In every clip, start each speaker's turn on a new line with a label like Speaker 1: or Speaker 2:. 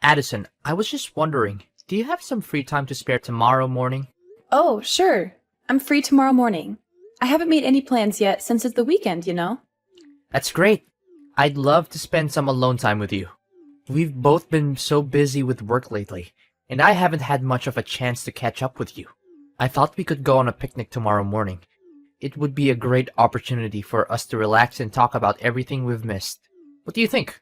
Speaker 1: Addison, I was just wondering, do you have some free time to spare tomorrow morning?
Speaker 2: Oh, sure. I'm free tomorrow morning. I haven't made any plans yet since it's the weekend, you know?
Speaker 1: That's great. I'd love to spend some alone time with you. We've both been so busy with work lately, and I haven't had much of a chance to catch up with you. I thought we could go on a picnic tomorrow morning. It would be a great opportunity for us to relax and talk about everything we've missed. What do you think?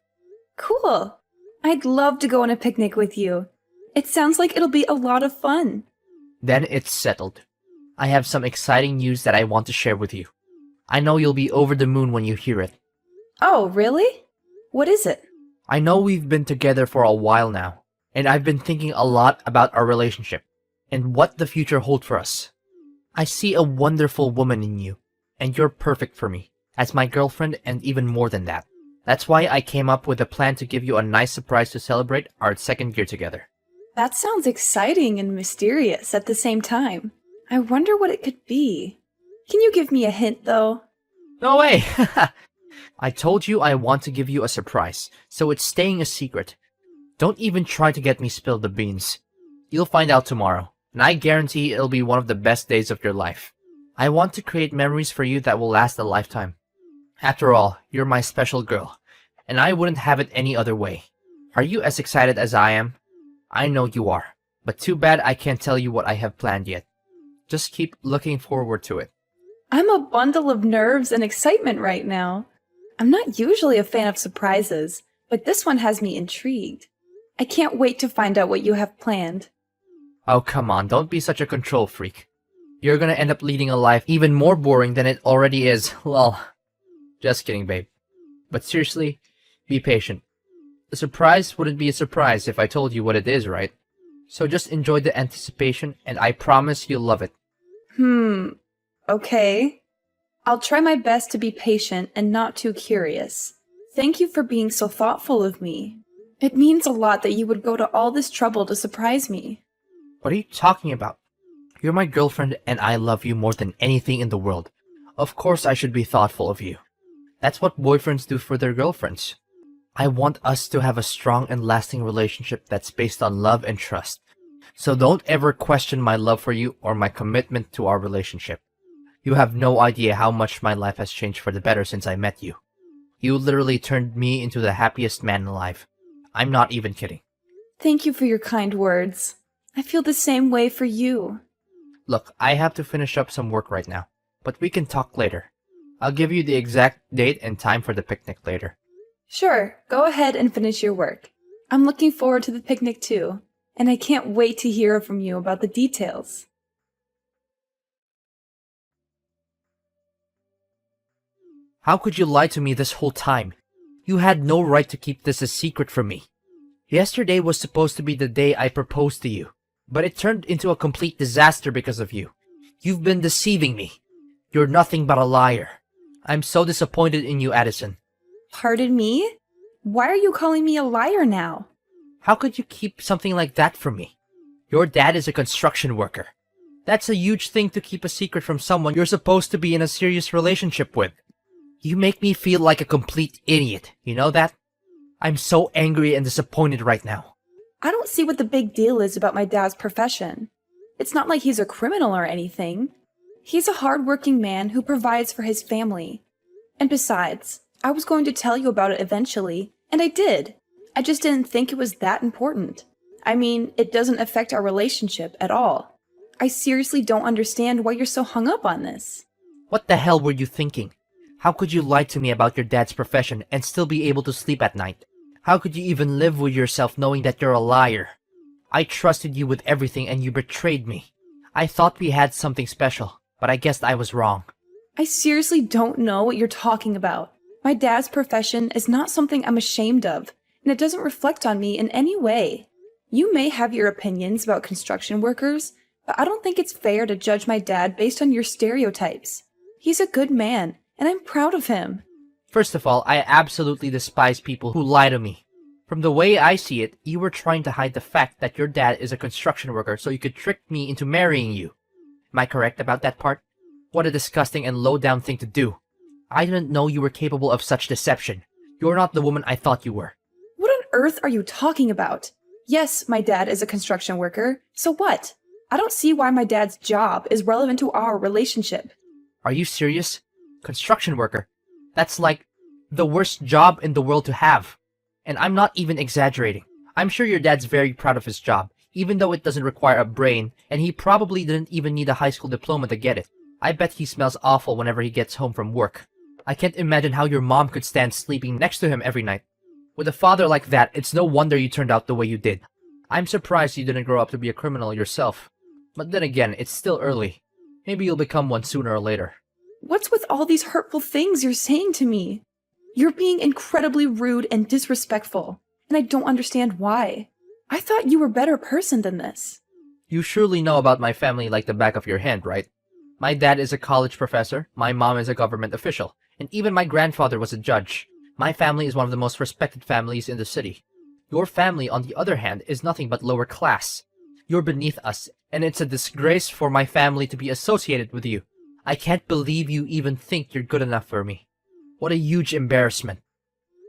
Speaker 2: Cool. I'd love to go on a picnic with you. It sounds like it'll be a lot of fun.
Speaker 1: Then it's settled. I have some exciting news that I want to share with you. I know you'll be over the moon when you hear it.
Speaker 2: Oh, really? What is it?
Speaker 1: I know we've been together for a while now, and I've been thinking a lot about our relationship and what the future holds for us. I see a wonderful woman in you, and you're perfect for me, as my girlfriend and even more than that. That's why I came up with a plan to give you a nice surprise to celebrate our second year together.
Speaker 2: That sounds exciting and mysterious at the same time. I wonder what it could be. Can you give me a hint, though?
Speaker 1: No way! I told you I want to give you a surprise, so it's staying a secret. Don't even try to get me spill the beans. You'll find out tomorrow, and I guarantee it'll be one of the best days of your life. I want to create memories for you that will last a lifetime. After all, you're my special girl, and I wouldn't have it any other way. Are you as excited as I am? I know you are, but too bad I can't tell you what I have planned yet. Just keep looking forward to it.
Speaker 2: I'm a bundle of nerves and excitement right now. I'm not usually a fan of surprises, but this one has me intrigued. I can't wait to find out what you have planned.
Speaker 1: Oh, come on, don't be such a control freak. You're gonna end up leading a life even more boring than it already is. Well, just kidding, babe. But seriously, be patient. The surprise wouldn't be a surprise if I told you what it is, right? So just enjoy the anticipation, and I promise you'll love it.
Speaker 2: Okay. I'll try my best to be patient and not too curious. Thank you for being so thoughtful of me. It means a lot that you would go to all this trouble to surprise me.
Speaker 1: What are you talking about? You're my girlfriend, and I love you more than anything in the world. Of course I should be thoughtful of you. That's what boyfriends do for their girlfriends. I want us to have a strong and lasting relationship that's based on love and trust. So don't ever question my love for you or my commitment to our relationship. You have no idea how much my life has changed for the better since I met you. You literally turned me into the happiest man alive. I'm not even kidding.
Speaker 2: Thank you for your kind words. I feel the same way for you.
Speaker 1: Look, I have to finish up some work right now, but we can talk later. I'll give you the exact date and time for the picnic later.
Speaker 2: Sure, go ahead and finish your work. I'm looking forward to the picnic too, and I can't wait to hear from you about the details.
Speaker 1: How could you lie to me this whole time? You had no right to keep this a secret from me. Yesterday was supposed to be the day I proposed to you, but it turned into a complete disaster because of you. You've been deceiving me. You're nothing but a liar. I'm so disappointed in you, Addison.
Speaker 2: Pardon me? Why are you calling me a liar now?
Speaker 1: How could you keep something like that from me? Your dad is a construction worker. That's a huge thing to keep a secret from someone you're supposed to be in a serious relationship with. You make me feel like a complete idiot, you know that? I'm so angry and disappointed right now.
Speaker 2: I don't see what the big deal is about my dad's profession. It's not like he's a criminal or anything. He's a hard-working man who provides for his family. And besides, I was going to tell you about it eventually, and I did. I just didn't think it was that important. I mean, it doesn't affect our relationship at all. I seriously don't understand why you're so hung up on this.
Speaker 1: What the hell were you thinking? How could you lie to me about your dad's profession and still be able to sleep at night? How could you even live with yourself knowing that you're a liar? I trusted you with everything and you betrayed me. I thought we had something special, but I guess I was wrong.
Speaker 2: I seriously don't know what you're talking about. My dad's profession is not something I'm ashamed of, and it doesn't reflect on me in any way. You may have your opinions about construction workers, but I don't think it's fair to judge my dad based on your stereotypes. He's a good man, and I'm proud of him.
Speaker 1: First of all, I absolutely despise people who lie to me. From the way I see it, you were trying to hide the fact that your dad is a construction worker so you could trick me into marrying you. Am I correct about that part? What a disgusting and low-down thing to do. I didn't know you were capable of such deception. You're not the woman I thought you were.
Speaker 2: What on earth are you talking about? Yes, my dad is a construction worker. So what? I don't see why my dad's job is relevant to our relationship.
Speaker 1: Are you serious? Construction worker? That's like the worst job in the world to have. And I'm not even exaggerating. I'm sure your dad's very proud of his job, even though it doesn't require a brain, and he probably didn't even need a high school diploma to get it. I bet he smells awful whenever he gets home from work. I can't imagine how your mom could stand sleeping next to him every night. With a father like that, it's no wonder you turned out the way you did. I'm surprised you didn't grow up to be a criminal yourself. But then again, it's still early. Maybe you'll become one sooner or later.
Speaker 2: What's with all these hurtful things you're saying to me? You're being incredibly rude and disrespectful, and I don't understand why. I thought you were a better person than this.
Speaker 1: You surely know about my family like the back of your hand, right? My dad is a college professor, my mom is a government official, and even my grandfather was a judge. My family is one of the most respected families in the city. Your family, on the other hand, is nothing but lower class. You're beneath us, and it's a disgrace for my family to be associated with you. I can't believe you even think you're good enough for me. What a huge embarrassment.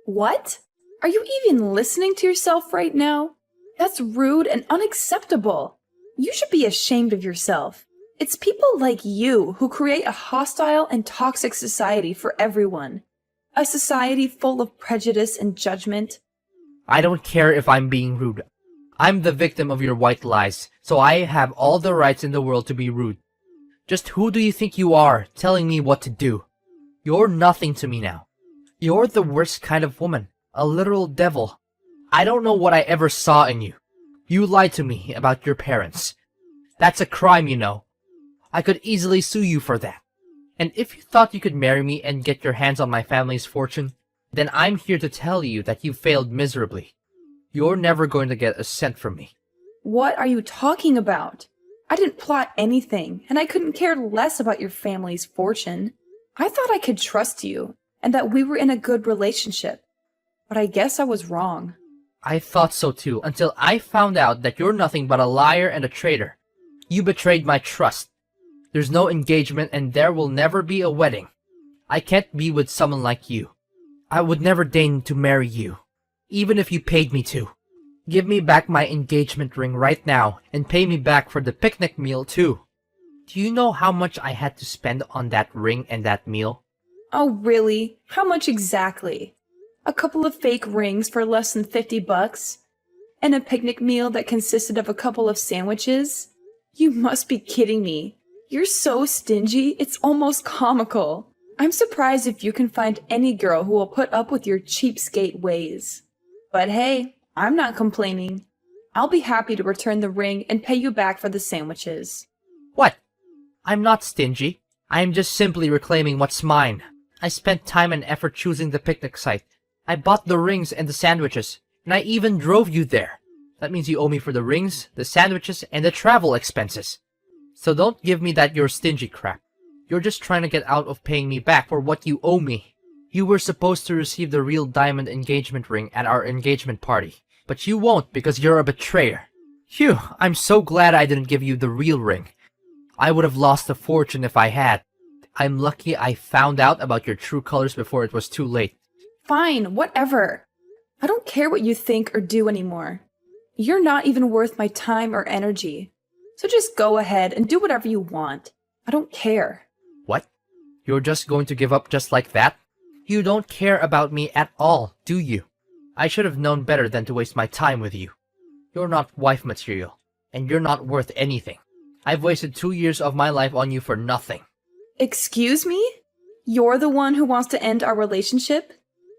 Speaker 2: What? Are you even listening to yourself right now? That's rude and unacceptable. You should be ashamed of yourself. It's people like you who create a hostile and toxic society for everyone. A society full of prejudice and judgment.
Speaker 1: I don't care if I'm being rude. I'm the victim of your white lies, so I have all the rights in the world to be rude. Just who do you think you are, telling me what to do? You're nothing to me now. You're the worst kind of woman, a literal devil. I don't know what I ever saw in you. You lied to me about your parents. That's a crime, you know. I could easily sue you for that. And if you thought you could marry me and get your hands on my family's fortune, then I'm here to tell you that you failed miserably. You're never going to get a cent from me.
Speaker 2: What are you talking about? I didn't plot anything, and I couldn't care less about your family's fortune. I thought I could trust you, and that we were in a good relationship. But I guess I was wrong.
Speaker 1: I thought so too, until I found out that you're nothing but a liar and a traitor. You betrayed my trust. There's no engagement and there will never be a wedding. I can't be with someone like you. I would never deign to marry you, even if you paid me to. Give me back my engagement ring right now and pay me back for the picnic meal too. Do you know how much I had to spend on that ring and that meal?
Speaker 2: Oh, really? How much exactly? A couple of fake rings for less than $50? And a picnic meal that consisted of a couple of sandwiches? You must be kidding me. You're so stingy, it's almost comical. I'm surprised if you can find any girl who will put up with your cheapskate ways. But hey, I'm not complaining. I'll be happy to return the ring and pay you back for the sandwiches.
Speaker 1: What? I'm not stingy. I am just simply reclaiming what's mine. I spent time and effort choosing the picnic site. I bought the rings and the sandwiches, and I even drove you there. That means you owe me for the rings, the sandwiches, and the travel expenses. So don't give me that you're stingy crap. You're just trying to get out of paying me back for what you owe me. You were supposed to receive the real diamond engagement ring at our engagement party, but you won't because you're a betrayer. Phew, I'm so glad I didn't give you the real ring. I would have lost a fortune if I had. I'm lucky I found out about your true colors before it was too late.
Speaker 2: Fine, whatever. I don't care what you think or do anymore. You're not even worth my time or energy. So just go ahead and do whatever you want. I don't care.
Speaker 1: What? You're just going to give up just like that? You don't care about me at all, do you? I should have known better than to waste my time with you. You're not wife material, and you're not worth anything. I've wasted 2 years of my life on you for nothing.
Speaker 2: Excuse me? You're the one who wants to end our relationship?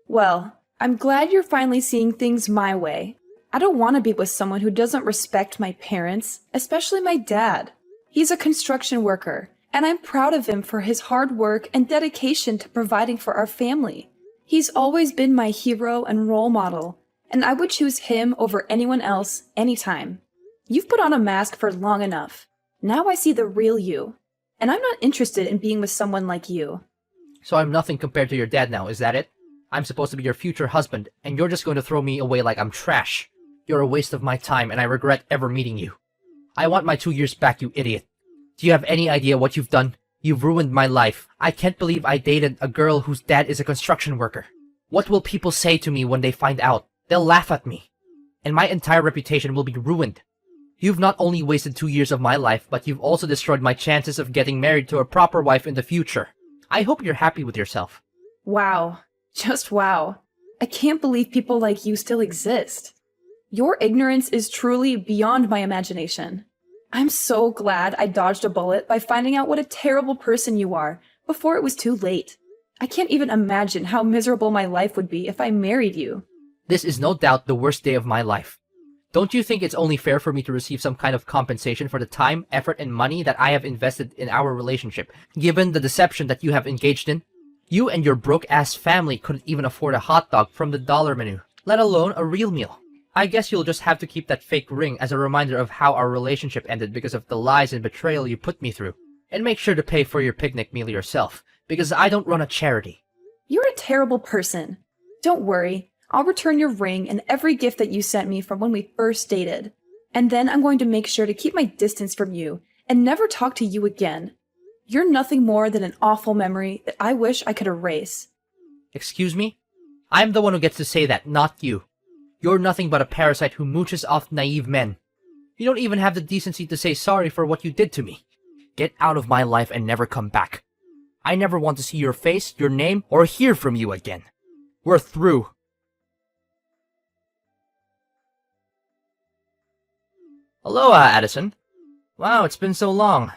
Speaker 2: Well, I'm glad you're finally seeing things my way. I don't want to be with someone who doesn't respect my parents, especially my dad. He's a construction worker, and I'm proud of him for his hard work and dedication to providing for our family. He's always been my hero and role model, and I would choose him over anyone else anytime. You've put on a mask for long enough. Now I see the real you, and I'm not interested in being with someone like you.
Speaker 1: So I'm nothing compared to your dad now, is that it? I'm supposed to be your future husband, and you're just going to throw me away like I'm trash. You're a waste of my time, and I regret ever meeting you. I want my 2 years back, you idiot. Do you have any idea what you've done? You've ruined my life. I can't believe I dated a girl whose dad is a construction worker. What will people say to me when they find out? They'll laugh at me. and my entire reputation will be ruined. You've not only wasted 2 years of my life, but you've also destroyed my chances of getting married to a proper wife in the future. I hope you're happy with yourself.
Speaker 2: Wow. Just wow. I can't believe people like you still exist. Your ignorance is truly beyond my imagination. I'm so glad I dodged a bullet by finding out what a terrible person you are before it was too late. I can't even imagine how miserable my life would be if I married you.
Speaker 1: This is no doubt the worst day of my life. Don't you think it's only fair for me to receive some kind of compensation for the time, effort, and money that I have invested in our relationship, given the deception that you have engaged in? You and your broke-ass family couldn't even afford a hot dog from the dollar menu, let alone a real meal. I guess you'll just have to keep that fake ring as a reminder of how our relationship ended because of the lies and betrayal you put me through. And make sure to pay for your picnic meal yourself, because I don't run a charity.
Speaker 2: You're a terrible person. Don't worry. I'll return your ring and every gift that you sent me from when we first dated. And then I'm going to make sure to keep my distance from you and never talk to you again. You're nothing more than an awful memory that I wish I could erase.
Speaker 1: Excuse me? I'm the one who gets to say that, not you. You're nothing but a parasite who mooches off naive men. You don't even have the decency to say sorry for what you did to me. Get out of my life and never come back. I never want to see your face, your name, or hear from you again. We're through. Aloha, Addison. Wow, it's been so long.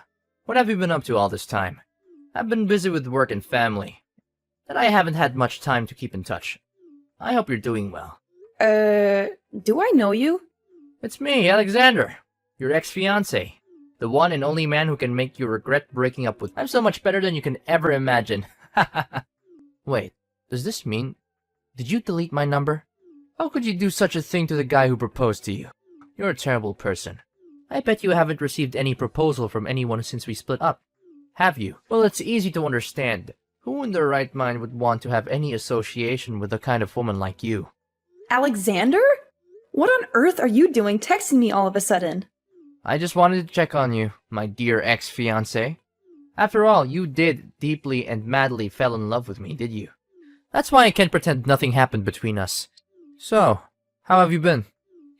Speaker 1: What have you been up to all this time? I've been busy with work and family, that I haven't had much time to keep in touch. I hope you're doing well.
Speaker 2: Do I know you?
Speaker 1: It's me, Alexander, your ex-fiancé. The one and only man who can make you regret breaking up with. I'm so much better than you can ever imagine. Wait, does this mean... Did you delete my number? How could you do such a thing to the guy who proposed to you? You're a terrible person. I bet you haven't received any proposal from anyone since we split up. Have you? Well, it's easy to understand. Who in their right mind would want to have any association with a kind of woman like you?
Speaker 2: Alexander? What on earth are you doing texting me all of a sudden?
Speaker 1: I just wanted to check on you, my dear ex-fiancé. After all, you did deeply and madly fell in love with me, did you? That's why I can't pretend nothing happened between us. So, how have you been?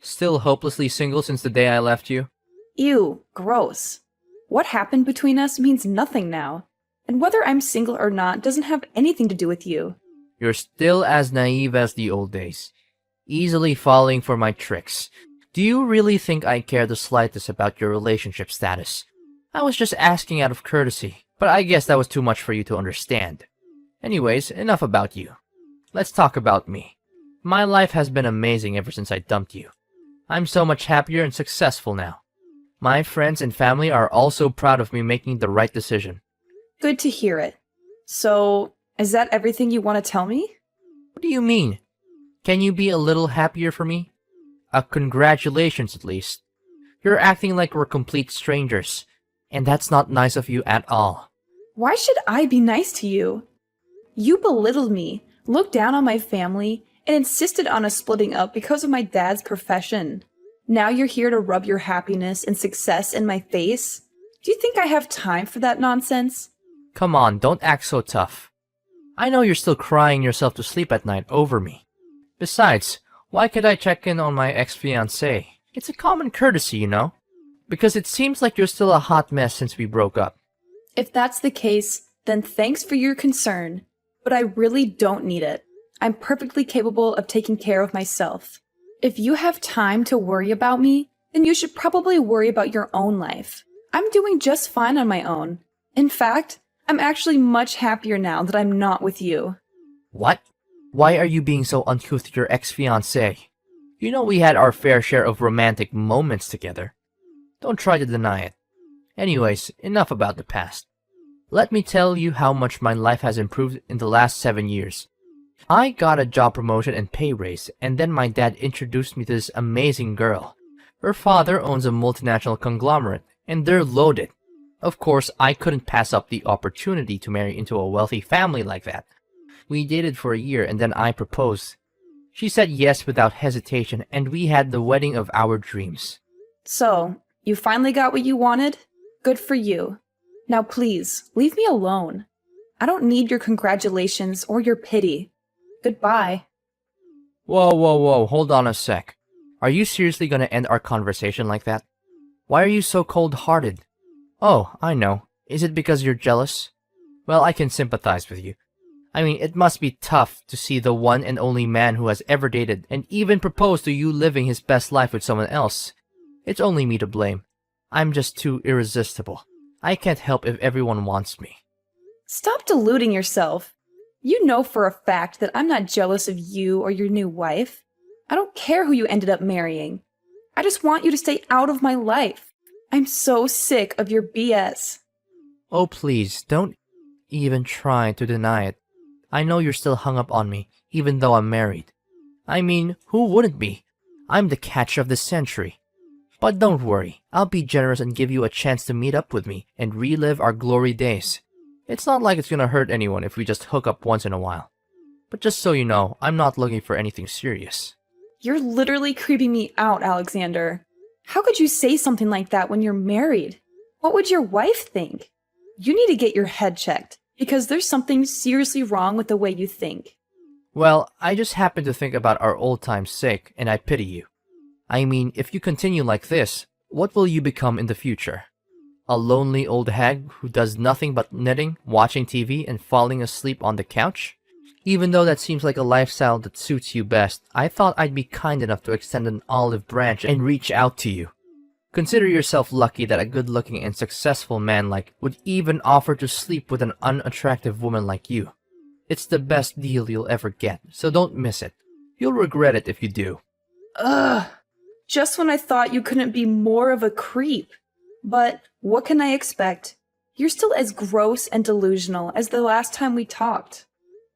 Speaker 1: Still hopelessly single since the day I left you?
Speaker 2: Ew, gross. What happened between us means nothing now. And whether I'm single or not doesn't have anything to do with you.
Speaker 1: You're still as naive as the old days, easily falling for my tricks. Do you really think I care the slightest about your relationship status? I was just asking out of courtesy, but I guess that was too much for you to understand. Anyways, enough about you. Let's talk about me. My life has been amazing ever since I dumped you. I'm so much happier and successful now. My friends and family are also proud of me making the right decision.
Speaker 2: Good to hear it. So, is that everything you want to tell me?
Speaker 1: What do you mean? Can you be a little happier for me? Congratulations at least. You're acting like we're complete strangers, and that's not nice of you at all.
Speaker 2: Why should I be nice to you? You belittled me, looked down on my family, and insisted on us splitting up because of my dad's profession. Now you're here to rub your happiness and success in my face? Do you think I have time for that nonsense?
Speaker 1: Come on, don't act so tough. I know you're still crying yourself to sleep at night over me. Besides, why could I check in on my ex-fiancé? It's a common courtesy, you know? Because it seems like you're still a hot mess since we broke up.
Speaker 2: If that's the case, then thanks for your concern. But I really don't need it. I'm perfectly capable of taking care of myself. If you have time to worry about me, then you should probably worry about your own life. I'm doing just fine on my own. In fact, I'm actually much happier now that I'm not with you.
Speaker 1: What? Why are you being so uncouth to your ex-fiancé? You know we had our fair share of romantic moments together. Don't try to deny it. Anyways, enough about the past. Let me tell you how much my life has improved in the last 7 years. I got a job promotion and pay raise, and then my dad introduced me to this amazing girl. Her father owns a multinational conglomerate, and they're loaded. Of course, I couldn't pass up the opportunity to marry into a wealthy family like that. We dated for a year, and then I proposed. She said yes without hesitation, and we had the wedding of our dreams.
Speaker 2: So, you finally got what you wanted? Good for you. Now please, leave me alone. I don't need your congratulations or your pity. Goodbye.
Speaker 1: Whoa, hold on a sec. Are you seriously gonna end our conversation like that? Why are you so cold-hearted? Oh, I know. Is it because you're jealous? Well, I can sympathize with you. I mean, it must be tough to see the one and only man who has ever dated and even proposed to you living his best life with someone else. It's only me to blame. I'm just too irresistible. I can't help if everyone wants me.
Speaker 2: Stop deluding yourself. You know for a fact that I'm not jealous of you or your new wife. I don't care who you ended up marrying. I just want you to stay out of my life. I'm so sick of your BS.
Speaker 1: Oh, please, don't even try to deny it. I know you're still hung up on me, even though I'm married. I mean, who wouldn't be? I'm the catch of the century. But don't worry, I'll be generous and give you a chance to meet up with me and relive our glory days. It's not like it's gonna hurt anyone if we just hook up once in a while. But just so you know, I'm not looking for anything serious.
Speaker 2: You're literally creeping me out, Alexander. How could you say something like that when you're married? What would your wife think? You need to get your head checked, because there's something seriously wrong with the way you think.
Speaker 1: Well, I just happen to think about our old time's sake, and I pity you. I mean, if you continue like this, what will you become in the future? A lonely old hag who does nothing but knitting, watching TV, and falling asleep on the couch? Even though that seems like a lifestyle that suits you best, I thought I'd be kind enough to extend an olive branch and reach out to you. Consider yourself lucky that a good-looking and successful man would even offer to sleep with an unattractive woman like you. It's the best deal you'll ever get, so don't miss it. You'll regret it if you do.
Speaker 2: Ugh! Just when I thought you couldn't be more of a creep. But what can I expect? You're still as gross and delusional as the last time we talked.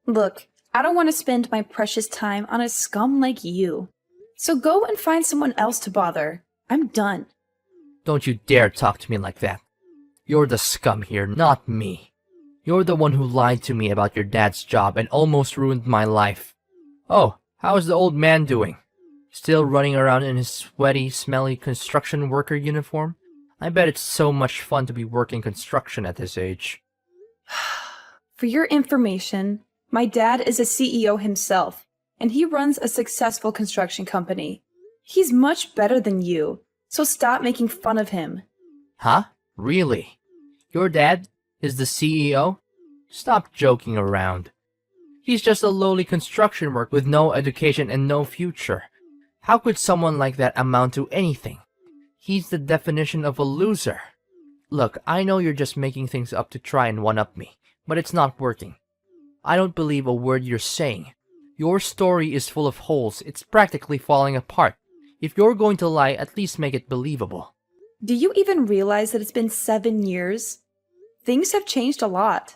Speaker 2: Look, I don't want to spend my precious time on a scum like you. So go and find someone else to bother. I'm done.
Speaker 1: Don't you dare talk to me like that. You're the scum here, not me. You're the one who lied to me about your dad's job and almost ruined my life. Oh, how's the old man doing? Still running around in his sweaty, smelly construction worker uniform? I bet it's so much fun to be working construction at his age.
Speaker 2: For your information, my dad is a CEO himself, and he runs a successful construction company. He's much better than you, so stop making fun of him.
Speaker 1: Huh? Really? Your dad is the CEO? Stop joking around. He's just a lowly construction worker with no education and no future. How could someone like that amount to anything? He's the definition of a loser. Look, I know you're just making things up to try and one-up me, but it's not working. I don't believe a word you're saying. Your story is full of holes. It's practically falling apart. If you're going to lie, at least make it believable.
Speaker 2: Do you even realize that it's been 7 years? Things have changed a lot.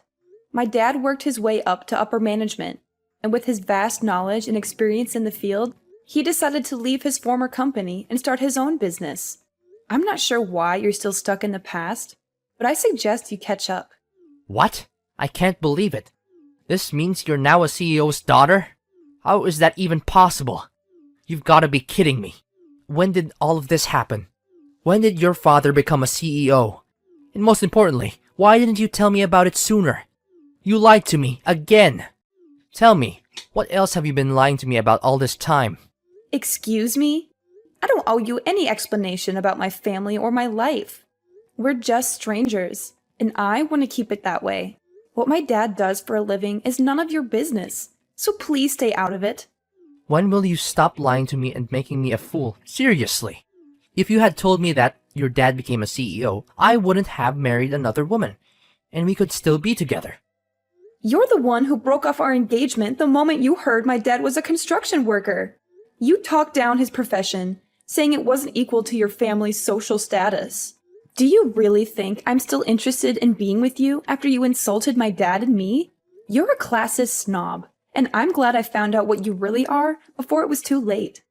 Speaker 2: My dad worked his way up to upper management, and with his vast knowledge and experience in the field, he decided to leave his former company and start his own business. I'm not sure why you're still stuck in the past, but I suggest you catch up.
Speaker 1: What? I can't believe it. This means you're now a CEO's daughter? How is that even possible? You've got to be kidding me. When did all of this happen? When did your father become a CEO? And most importantly, why didn't you tell me about it sooner? You lied to me, again. Tell me, what else have you been lying to me about all this time?
Speaker 2: Excuse me? I don't owe you any explanation about my family or my life. We're just strangers, and I want to keep it that way. What my dad does for a living is none of your business, so please stay out of it.
Speaker 1: When will you stop lying to me and making me a fool? Seriously. If you had told me that your dad became a CEO, I wouldn't have married another woman, and we could still be together.
Speaker 2: You're the one who broke off our engagement the moment you heard my dad was a construction worker. You talked down his profession, saying it wasn't equal to your family's social status. Do you really think I'm still interested in being with you after you insulted my dad and me? You're a classist snob, and I'm glad I found out what you really are before it was too late.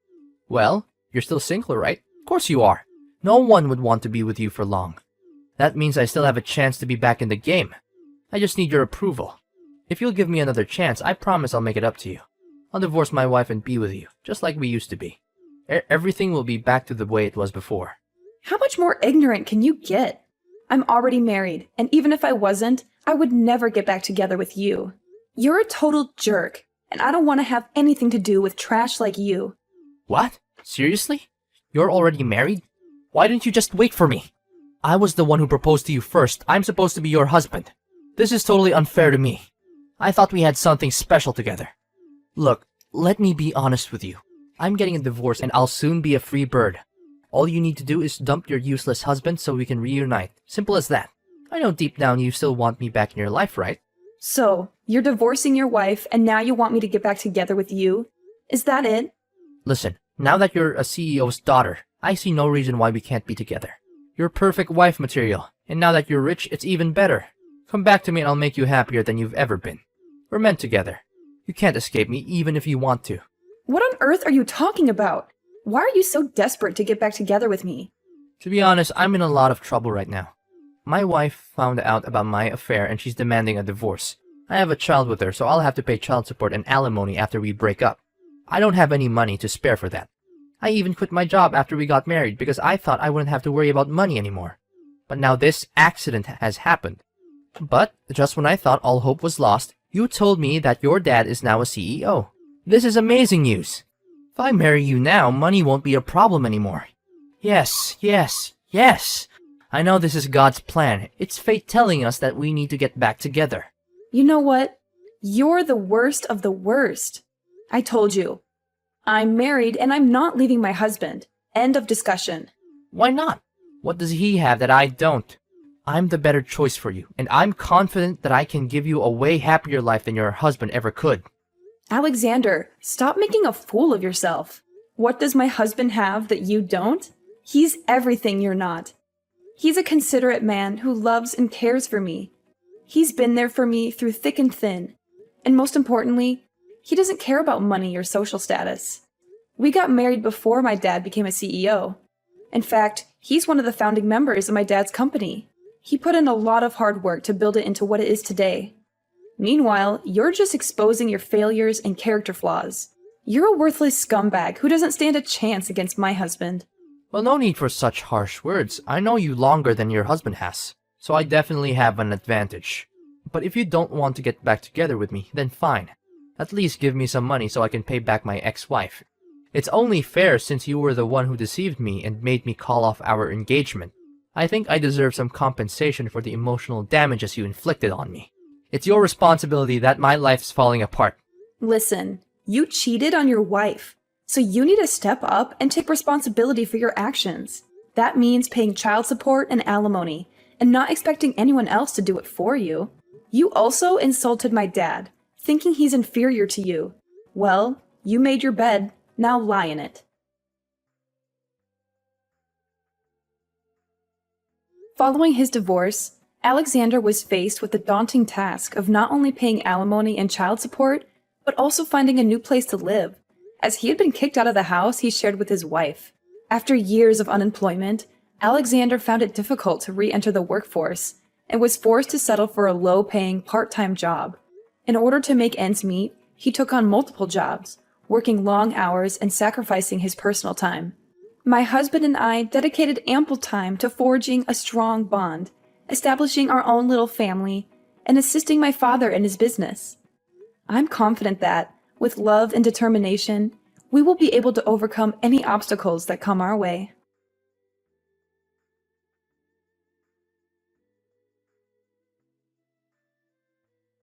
Speaker 1: Well, you're still single, right? Of course you are. No one would want to be with you for long. That means I still have a chance to be back in the game. I just need your approval. If you'll give me another chance, I promise I'll make it up to you. I'll divorce my wife and be with you, just like we used to be. Everything will be back to the way it was before.
Speaker 2: How much more ignorant can you get? I'm already married, and even if I wasn't, I would never get back together with you. You're a total jerk, and I don't want to have anything to do with trash like you.
Speaker 1: What? Seriously? You're already married? Why didn't you just wait for me? I was the one who proposed to you first. I'm supposed to be your husband. This is totally unfair to me. I thought we had something special together. Look, let me be honest with you. I'm getting a divorce and I'll soon be a free bird. All you need to do is dump your useless husband so we can reunite. Simple as that. I know deep down you still want me back in your life, right?
Speaker 2: So, you're divorcing your wife and now you want me to get back together with you? Is that it?
Speaker 1: Listen, now that you're a CEO's daughter, I see no reason why we can't be together. You're perfect wife material, and now that you're rich, it's even better. Come back to me and I'll make you happier than you've ever been. We're meant together. You can't escape me even if you want to.
Speaker 2: What on earth are you talking about? Why are you so desperate to get back together with me?
Speaker 1: To be honest, I'm in a lot of trouble right now. My wife found out about my affair and she's demanding a divorce. I have a child with her, so I'll have to pay child support and alimony after we break up. I don't have any money to spare for that. I even quit my job after we got married because I thought I wouldn't have to worry about money anymore. But now this accident has happened. But just when I thought all hope was lost, you told me that your dad is now a CEO. This is amazing news. If I marry you now, money won't be a problem anymore. Yes, yes, yes. I know this is God's plan. It's fate telling us that we need to get back together.
Speaker 2: You know what? You're the worst of the worst. I told you. I'm married and I'm not leaving my husband. End of discussion.
Speaker 1: Why not? What does he have that I don't? I'm the better choice for you, and I'm confident that I can give you a way happier life than your husband ever could.
Speaker 2: Alexander, stop making a fool of yourself. What does my husband have that you don't? He's everything you're not. He's a considerate man who loves and cares for me. He's been there for me through thick and thin. And most importantly, he doesn't care about money or social status. We got married before my dad became a CEO. In fact, he's one of the founding members of my dad's company. He put in a lot of hard work to build it into what it is today. Meanwhile, you're just exposing your failures and character flaws. You're a worthless scumbag who doesn't stand a chance against my husband.
Speaker 1: Well, no need for such harsh words. I know you longer than your husband has, so I definitely have an advantage. But if you don't want to get back together with me, then fine. At least give me some money so I can pay back my ex-wife. It's only fair since you were the one who deceived me and made me call off our engagement. I think I deserve some compensation for the emotional damages you inflicted on me. It's your responsibility that my life's falling apart.
Speaker 2: Listen, you cheated on your wife, so you need to step up and take responsibility for your actions. That means paying child support and alimony, and not expecting anyone else to do it for you. You also insulted my dad, thinking he's inferior to you. Well, you made your bed, now lie in it. Following his divorce, Alexander was faced with the daunting task of not only paying alimony and child support, but also finding a new place to live, as he had been kicked out of the house he shared with his wife. After years of unemployment, Alexander found it difficult to re-enter the workforce and was forced to settle for a low-paying part-time job. In order to make ends meet, he took on multiple jobs, working long hours and sacrificing his personal time. My husband and I dedicated ample time to forging a strong bond, establishing our own little family, and assisting my father in his business. I'm confident that, with love and determination, we will be able to overcome any obstacles that come our way.